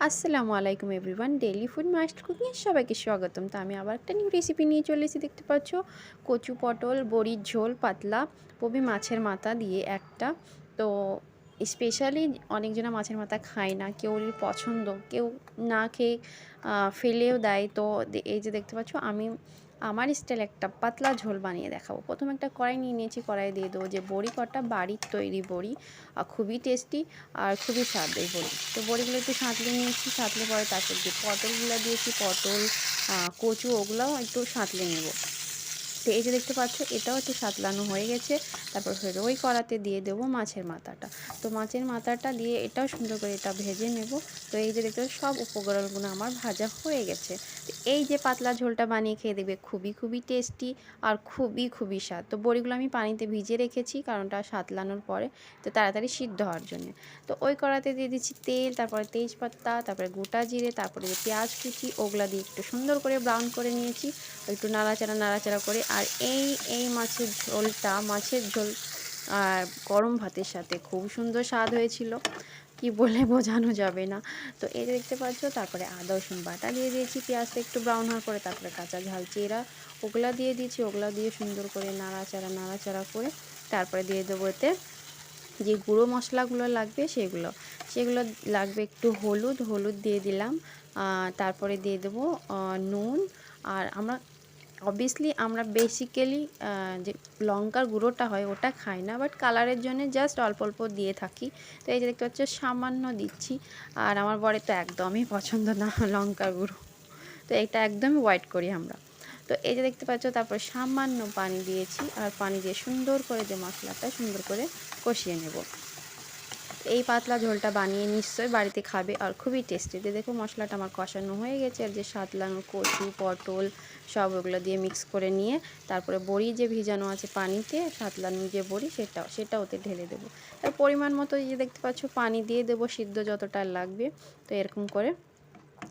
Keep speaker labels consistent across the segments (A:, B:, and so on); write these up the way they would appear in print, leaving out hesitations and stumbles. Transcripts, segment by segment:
A: আসসালামু আলাইকুম everyone, daily food master cooking সবাইকে স্বাগতম। তো আমি আবার একটা নিউ রেসিপি নিয়ে চলে এসেছি। দেখতে পাচ্ছ কচু পটল বড়ির ঝোল পাতলা পবি মাছের মাথা দিয়ে একটা। তো স্পেশালি অনেকজনা মাছের মাথা খায় না, কেউ পছন্দ, কেউ না খেয়ে ফেলেও দেয়। তো এই যে দেখতে পাচ্ছ আমি আমার স্টাইল একটা পাতলা ঝোল বানিয়ে দেখাবো। প্রথম একটা কড়াই নিয়ে নিয়েছি, কড়াই দিয়ে দেবো যে বড়ি কটা, বাড়ির তৈরি বড়ি, খুবই টেস্টি আর খুবই স্বাদ এই বড়ি। তো বড়িগুলো একটু সাঁতলে নিয়েছি, সাঁতলে পরে তারপর যে পটলগুলো দিয়েছি, পটল কচু ওগুলোও একটু সাঁতলে নেব। তো এই যে দেখতে পাচ্ছ এটাও একটু সাঁতলানো হয়ে গেছে। তারপর ফের ওই কড়াতে দিয়ে দেবো মাছের মাথাটা। তো মাছের মাথাটা দিয়ে এটাও সুন্দর করে এটা ভেজে নেব। তো এই যে দেখতে সব উপকরণগুলো আমার ভাজা হয়ে গেছে। তো এই যে পাতলা ঝোলটা বানিয়ে খেয়ে দেখবে খুবই খুবই টেস্টি আর খুবই খুবই স্বাদ। তো বড়িগুলো আমি পানিতে ভিজিয়ে রেখেছি কারণটা সাঁতলানোর পরে তো তাড়াতাড়ি সিদ্ধ হওয়ার জন্য। তো ওই কড়াতে দিয়ে দিচ্ছি তেল, তারপরে তেজপাতা, তারপরে গোটা জিরে, তারপরে যে পেঁয়াজ কুচি ওগুলা দিয়ে একটু সুন্দর করে ব্রাউন করে নিয়েছি, একটু নাড়াচাড়া করে। আর এই মাছের ঝোলটা, মাছের ঝোল আর গরম ভাতের সাথে খুব সুন্দর স্বাদ হয়েছিল, কি বলে বোঝানো যাবে না। তো এই যে দেখতে পাচ্ছ তারপরে আদা রসুন বাটা দিয়ে দিয়েছি, পেঁয়াজটা একটু ব্রাউন হওয়ার পরে তারপরে কাঁচা ঝাল চিরা ওগুলা দিয়ে দিয়েছি, ওগুলা দিয়ে সুন্দর করে নাড়াচাড়া করে তারপরে দিয়ে দেবো এতে যে গুঁড়ো মশলাগুলো লাগবে সেগুলো লাগবে। একটু হলুদ দিয়ে দিলাম, তারপরে দিয়ে দেবো নুন। আর আমরা বেসিক্যালি যে লঙ্কার গুঁড়োটা হয় ওটা খাই না, বাট কালারের জন্য জাস্ট অল্প অল্প দিয়ে থাকি। তো এই যে দেখতে পাচ্ছ সামান্য দিচ্ছি। আর আমার বরের তো একদমই পছন্দ না লঙ্কার গুঁড়ো, তো এটা একদমই অ্যাভয়েড করি আমরা। তো এই যে দেখতে পাচ্ছ তারপর সামান্য পানি দিয়েছি, আর পানি দিয়ে সুন্দর করে যে মশলাটা সুন্দর করে কষিয়ে নেব। এই পাতলা ঝোলটা বানিয়ে নিশ্চয়ই বাড়িতে খাবে আর খুবই টেস্টি। দেখো মশলাটা আমার কষানো হয়ে গেছে, আর যে সাতলানো কচু পটল সব ওগুলো দিয়ে মিক্স করে নিয়ে তারপরে বড়ি যে ভিজানো আছে পানিতে, সাতলানো যে বড়ি সেটা ওতে ঢেলে দেবো। তার পরিমাণ মতো যে দেখতে পাচ্ছ পানি দিয়ে দেবো, সিদ্ধ যতটা লাগবে। তো এরকম করে।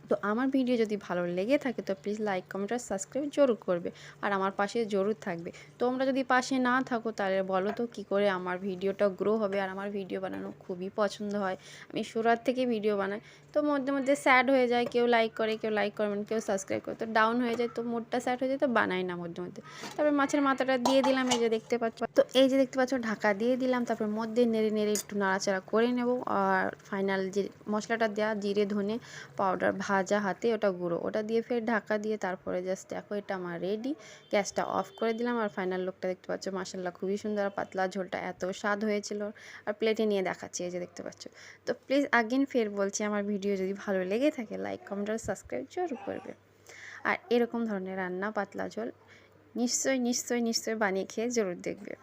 A: তো আমার ভিডিও যদি ভালো লেগে থাকে তো প্লিজ লাইক কমেন্ট আর সাবস্ক্রাইব জরুর করবে, আর আমার পাশে জরুর থাকবে। তোমরা যদি পাশে না থাকো তাহলে বলো তো কী করে আমার ভিডিওটা গ্রো হবে। আর আমার ভিডিও বানানো খুবই পছন্দ হয়, আমি শুরুর থেকে ভিডিও বানাই। তো মধ্যে মধ্যে স্যাড হয়ে যায়, কেউ লাইক করে কেউ লাইক করে মানে কেউ সাবস্ক্রাইব করে, তো ডাউন হয়ে যায়, তো মুডটা স্যাড হয়ে যায়, তো বানাই না মধ্যে মধ্যে। তারপর মাছের মাথাটা দিয়ে দিলাম, এই যে দেখতে পাচ্ছ। তো এই যে দেখতে পাচ্ছ ঢাকা দিয়ে দিলাম, তারপর মধ্যে নেড়ে নেড়ে একটু নাড়াচাড়া করে নেব। আর ফাইনাল যে মশলাটা দেওয়া জিরে ধনে পাউডার ভাজা হাতে ওটা গুঁড়ো, ওটা দিয়ে ফের ঢাকা দিয়ে তারপরে জাস্ট দেখো এটা আমার রেডি। গ্যাসটা অফ করে দিলাম, আর ফাইনাল লুকটা দেখতে পাচ্ছ মাশাআল্লাহ খুবই সুন্দর। পাতলা ঝোলটা এত স্বাদ হয়েছিল। আর প্লেটে নিয়ে দেখাচ্ছি, এই যে দেখতে পাচ্ছ। তো প্লিজ আগেন ফের বলছি আমার ভিডিও যদি ভালো লেগে থাকে লাইক কমেন্ট আর সাবস্ক্রাইব জরুর করবে। আর এরকম ধরনের রান্না পাতলা ঝোল নিশ্চয়ই বানিয়ে খেয়ে জরুর দেখবে।